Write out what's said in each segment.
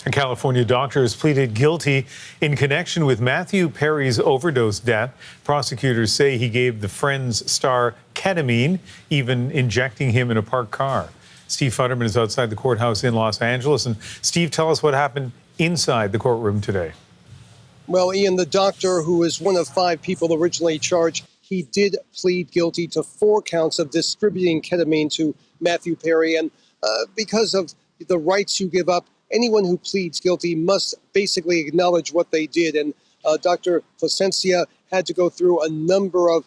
A California doctor has pleaded guilty in connection with Matthew Perry's overdose death. Prosecutors say he gave the Friends star ketamine, even injecting him in a parked car. Steve Futterman is outside the courthouse in Los Angeles. And Steve, tell us what happened inside the courtroom today. Well, Ian, the doctor, who is one of 5 people originally charged, he did plead guilty to 4 counts of distributing ketamine to Matthew Perry. And because of the rights you give up, anyone who pleads guilty must basically acknowledge what they did. And Dr. Plasencia had to go through a number of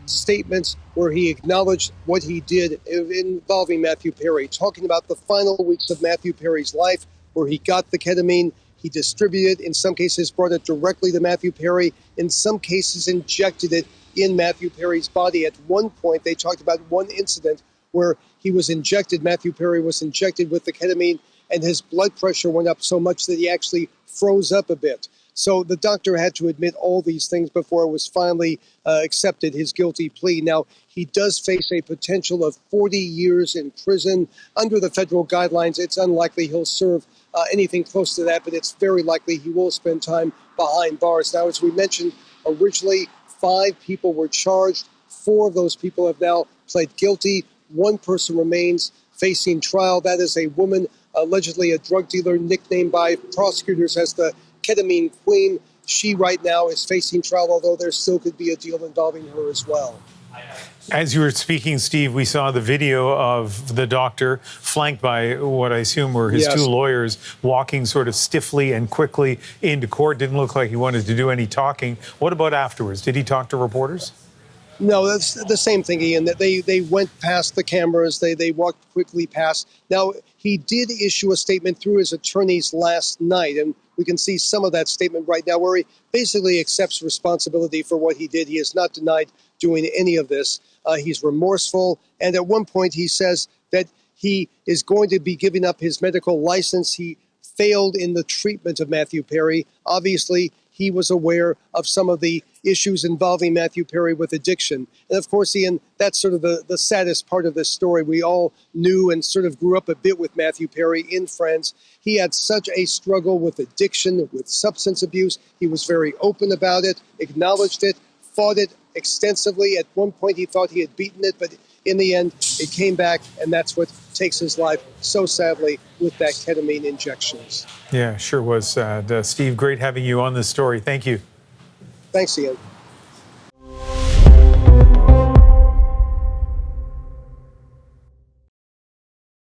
statements where he acknowledged what he did involving Matthew Perry, talking about the final weeks of Matthew Perry's life, where he got the ketamine, he distributed it, in some cases brought it directly to Matthew Perry, in some cases injected it in Matthew Perry's body. At one point, they talked about one incident where Matthew Perry was injected with the ketamine, and his blood pressure went up so much that he actually froze up a bit. So the doctor had to admit all these things before it was finally accepted, his guilty plea. Now, he does face a potential of 40 years in prison. Under the federal guidelines, it's unlikely he'll serve anything close to that, but it's very likely he will spend time behind bars. Now, as we mentioned, originally 5 people were charged. 4 of those people have now pled guilty. 1 person remains facing trial. That is a woman, allegedly a drug dealer, nicknamed by prosecutors as the ketamine queen. She right now is facing trial, although there still could be a deal involving her as well. As you were speaking, Steve, we saw the video of the doctor flanked by what I assume were his 2 lawyers walking sort of stiffly and quickly into court. Didn't look like he wanted to do any talking. What about afterwards? Did he talk to reporters? No, that's the same thing, Ian. That they went past the cameras. They walked quickly past. Now, he did issue a statement through his attorneys last night, and we can see some of that statement right now where he basically accepts responsibility for what he did. He has not denied doing any of this. He's remorseful, and at one point he says that he is going to be giving up his medical license. He failed in the treatment of Matthew Perry. Obviously, he was aware of some of the issues involving Matthew Perry with addiction. And of course, Ian, that's sort of the saddest part of this story. We all knew and sort of grew up a bit with Matthew Perry in Friends. He had such a struggle with addiction, with substance abuse. He was very open about it, acknowledged it, fought it extensively. At one point, he thought he had beaten it, but in the end, it came back, and that's what takes his life so sadly with that ketamine injections. Yeah, sure was. Steve, great having you on this story. Thank you. Thanks, Ian.